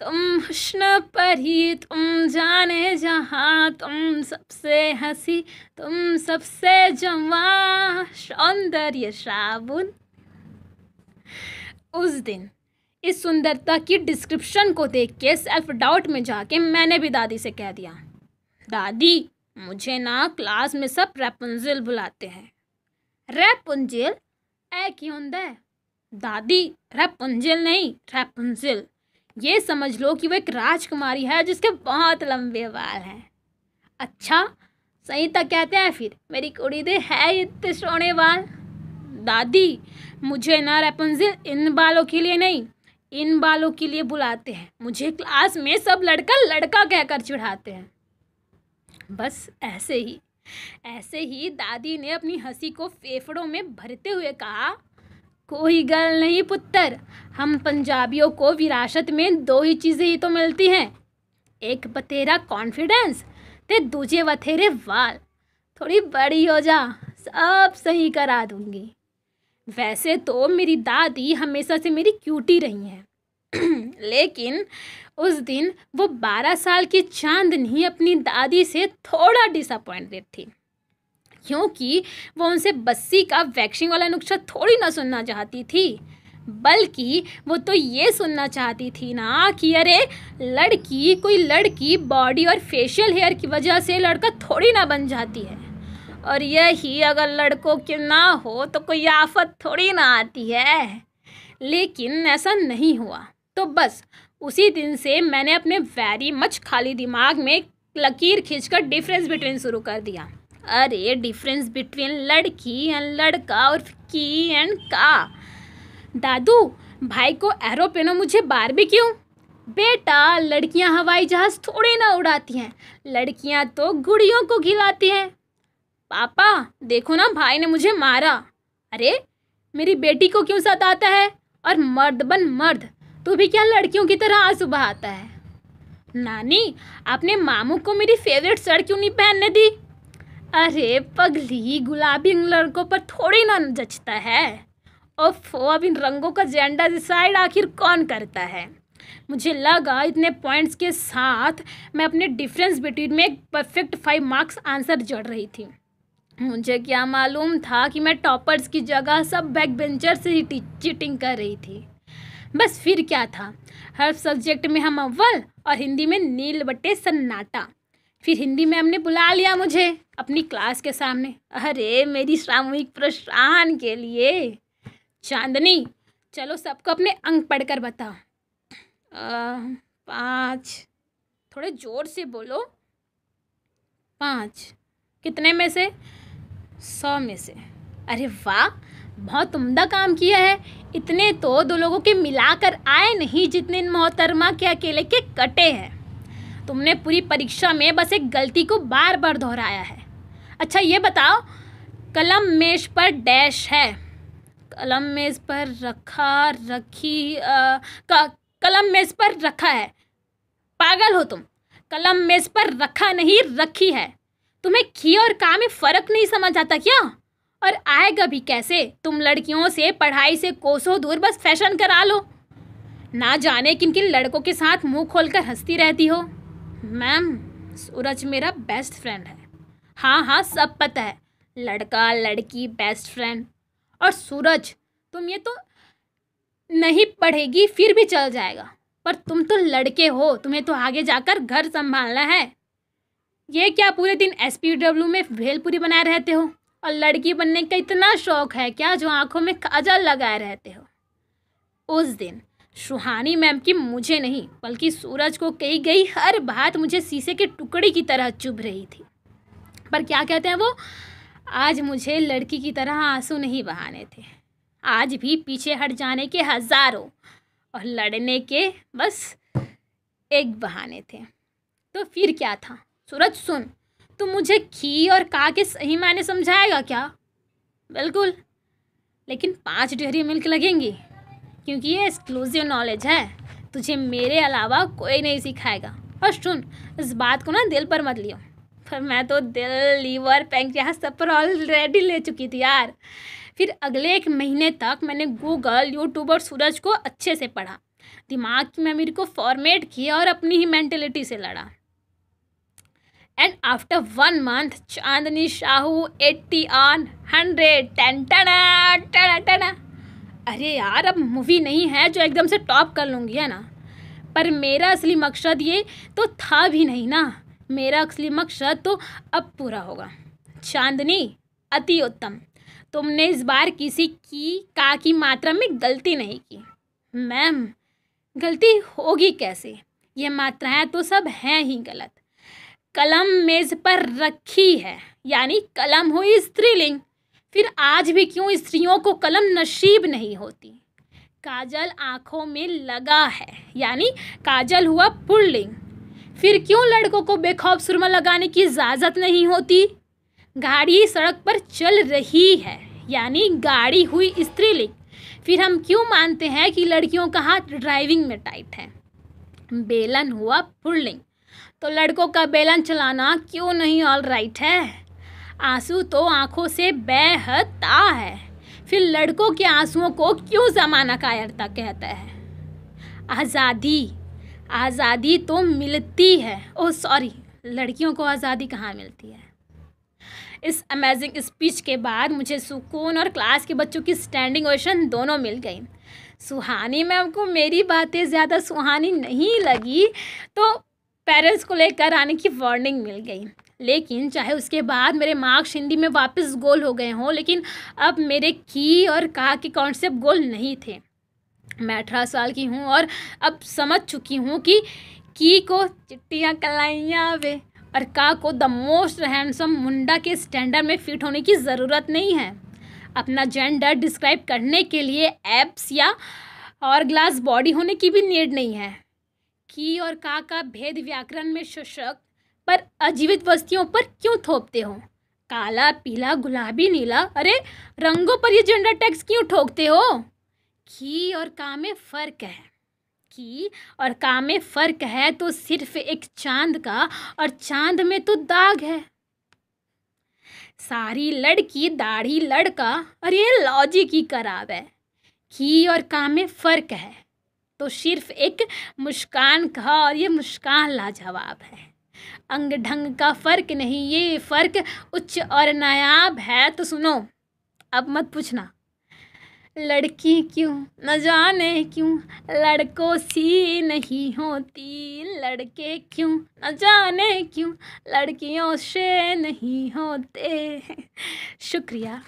तुम हुस्न परी, तुम जाने जहाँ, तुम सबसे हंसी, तुम सबसे जवां, सौंदर्य साबुन। उस दिन इस सुंदरता की डिस्क्रिप्शन को देख के सेल्फ डाउट में जाके मैंने भी दादी से कह दिया, दादी मुझे ना क्लास में सब रैपुंजल बुलाते हैं। रैपुंजल ऐ की होंदा है? दादी रैपुंजल नहीं, रैपुंजल। ये समझ लो कि वो एक राजकुमारी है जिसके बहुत लंबे बाल हैं। अच्छा सही तक कहते हैं फिर, मेरी कुड़ी दे है इतने सोने बाल। दादी मुझे ना रैपुंजल इन बालों के लिए नहीं, इन बालों के लिए बुलाते हैं। मुझे क्लास में सब लड़का लड़का कहकर चिढ़ाते हैं। बस ऐसे ही दादी ने अपनी हंसी को फेफड़ों में भरते हुए कहा, कोई गल नहीं पुत्र, हम पंजाबियों को विरासत में दो ही चीज़ें ही तो मिलती हैं, एक बतेरा कॉन्फिडेंस ते दूजे बथेरे वाल। थोड़ी बड़ी हो जा, सब सही करा दूंगी। वैसे तो मेरी दादी हमेशा से मेरी क्यूटी रही हैं लेकिन उस दिन वो 12 साल की चांदनी अपनी दादी से थोड़ा डिसअपॉइंटेड थी, क्योंकि वो उनसे बस्सी का वैक्सिंग वाला नुस्खा थोड़ी ना सुनना चाहती थी, बल्कि वो तो ये सुनना चाहती थी ना कि अरे कोई लड़की बॉडी और फेशियल हेयर की वजह से लड़का थोड़ी ना बन जाती है, और यही अगर लड़कों के ना हो तो कोई आफत थोड़ी ना आती है। लेकिन ऐसा नहीं हुआ, तो बस उसी दिन से मैंने अपने वेरी मच खाली दिमाग में लकीर खींचकर डिफरेंस बिटवीन शुरू कर दिया। अरे डिफरेंस बिटवीन लड़की एंड लड़का और की एंड का। दादू भाई को एरोप्लेनो, मुझे बारबी क्यों? बेटा लड़कियां हवाई जहाज थोड़ी ना उड़ाती हैं, लड़कियां तो गुड़ियों को खिलाती हैं। पापा देखो ना भाई ने मुझे मारा। अरे मेरी बेटी को क्यों सताता है? और मर्द बन मर्द, तू भी क्या लड़कियों की तरह आंसू बहाता है? नानी आपने मामू को मेरी फेवरेट शर्ट क्यों नहीं पहनने दी? अरे पगली गुलाबी लड़कों पर थोड़ी ना जचता है। ओफो अब इन रंगों का जेंडर डिसाइड आखिर कौन करता है? मुझे लगा इतने पॉइंट्स के साथ मैं अपने डिफरेंस बिटवीन में एक परफेक्ट 5 मार्क्स आंसर जड़ रही थी। मुझे क्या मालूम था कि मैं टॉपर्स की जगह सब बैक बेंचर से ही चीटिंग कर रही थी। बस फिर क्या था, हर सब्जेक्ट में हम अव्वल और हिंदी में नील बट्टे सन्नाटा। फिर हिंदी मैम ने बुला लिया मुझे अपनी क्लास के सामने। अरे मेरी सामूहिक प्रोत्साहन के लिए, चांदनी चलो सबको अपने अंक पढ़कर बताओ। 5, थोड़े जोर से बोलो। 5 कितने में से? 100 में से। अरे वाह बहुत उम्दा काम किया है। इतने तो 2 लोगों के मिलाकर आए नहीं जितने इन मोहतरमा के अकेले के कटे हैं। तुमने पूरी परीक्षा में बस एक गलती को बार बार दोहराया है। अच्छा ये बताओ, कलम मेज पर डैश है। कलम मेज पर कलम मेज पर रखा है। पागल हो तुम, कलम मेज पर रखा नहीं रखी है। तुम्हें खी और का में फ़र्क नहीं समझ आता क्या? और आएगा भी कैसे? तुम लड़कियों से पढ़ाई से कोसों दूर बस फैशन करा लो। ना जाने किन किन लड़कों के साथ मुंह खोलकर हंसती रहती हो। मैम सूरज मेरा बेस्ट फ्रेंड है। हाँ सब पता है, लड़का लड़की बेस्ट फ्रेंड। और सूरज तुम ये तो नहीं पढ़ेगी फिर भी चल जाएगा, पर तुम तो लड़के हो, तुम्हें तो आगे जाकर घर संभालना है। ये क्या पूरे दिन SPW में भेलपुरी बनाए रहते हो? और लड़की बनने का इतना शौक है क्या जो आंखों में काजल लगाए रहते हो? उस दिन सुहानी मैम की मुझे नहीं बल्कि सूरज को कही गई हर बात मुझे शीशे के टुकड़ी की तरह चुभ रही थी। पर क्या कहते हैं वो, आज मुझे लड़की की तरह आंसू नहीं बहाने थे। आज भी पीछे हट जाने के हज़ारों और लड़ने के बस एक बहाने थे। तो फिर क्या था? सूरज सुन, तुम मुझे खी और का के सही मायने समझाएगा क्या? बिल्कुल, लेकिन 5 डेयरी मिल्क लगेंगी, क्योंकि ये एक्सक्लूसिव नॉलेज है, तुझे मेरे अलावा कोई नहीं सिखाएगा। और सुन, इस बात को ना दिल पर मत लियो, पर मैं तो दिल, लीवर, पैंक्रियास सब पर ऑलरेडी ले चुकी थी यार। फिर अगले 1 महीने तक मैंने गूगल, यूट्यूब और सूरज को अच्छे से पढ़ा। दिमाग की मेमोरी को फॉर्मेट किया और अपनी ही मेंटेलिटी से लड़ा। And after 1 month Chandni Sahu 80 on 100 टन टना टना टना। अरे यार, अब मूवी नहीं है जो एकदम से टॉप कर लूँगी, है ना। पर मेरा असली मकसद ये तो था भी नहीं ना। मेरा असली मकसद तो अब पूरा होगा। चांदनी, अति उत्तम। तुमने इस बार किसी की का की मात्रा में गलती नहीं की। मैम, गलती होगी कैसे? ये मात्राएं तो सब हैं ही गलत। कलम मेज पर रखी है, यानी कलम हुई स्त्रीलिंग। फिर आज भी क्यों स्त्रियों को कलम नसीब नहीं होती? काजल आँखों में लगा है, यानी काजल हुआ पुल्लिंग। फिर क्यों लड़कों को बेखौफ सुरमा लगाने की इजाज़त नहीं होती? गाड़ी सड़क पर चल रही है, यानी गाड़ी हुई स्त्रीलिंग। फिर हम क्यों मानते हैं कि लड़कियों का हाथ ड्राइविंग में टाइट है? बेलन हुआ पुल्लिंग। तो लड़कों का बेलन चलाना क्यों नहीं ऑल राइट है? आंसू तो आंखों से बेहता है। फिर लड़कों के आंसुओं को क्यों ज़माना कायरता कहता है? आज़ादी तो मिलती है। ओह सॉरी, लड़कियों को आज़ादी कहाँ मिलती है? इस अमेजिंग स्पीच के बाद मुझे सुकून और क्लास के बच्चों की स्टैंडिंग ओवेशन दोनों मिल गई। सुहानी मैम को मेरी बातें ज़्यादा सुहानी नहीं लगी तो पेरेंट्स को लेकर आने की वार्निंग मिल गई। लेकिन चाहे उसके बाद मेरे मार्क्स हिंदी में वापस गोल हो गए हों, लेकिन अब मेरे की और का के कॉन्सेप्ट गोल नहीं थे। मैं 18 साल की हूँ और अब समझ चुकी हूँ कि की को चिट्टियाँ कलाइयाँ वे और का को द मोस्ट हैंडसम मुंडा के स्टैंडर्ड में फिट होने की ज़रूरत नहीं है। अपना जेंडर डिस्क्राइब करने के लिए एब्स या और ग्लास बॉडी होने की भी नीड नहीं है। की और का भेद व्याकरण में सशक्त पर अजीवित वस्तुओं पर क्यों थोपते हो? काला, पीला, गुलाबी, नीला, अरे रंगों पर ये जेंडर टैग्स क्यों ठोकते हो? की और का में फ़र्क है। की और का में फ़र्क है तो सिर्फ एक चांद का, और चांद में तो दाग है। सारी लड़की दाढ़ी लड़का, अरे लॉजिक ही खराब है। की और का में फ़र्क है तो सिर्फ एक मुस्कान का, और ये मुस्कान लाजवाब है। अंग ढंग का फ़र्क नहीं, ये फ़र्क उच्च और नायाब है। तो सुनो, अब मत पूछना लड़की क्यों न जाने क्यों लड़कों सी नहीं होती, लड़के क्यों न जाने क्यों लड़कियों से नहीं होते। शुक्रिया।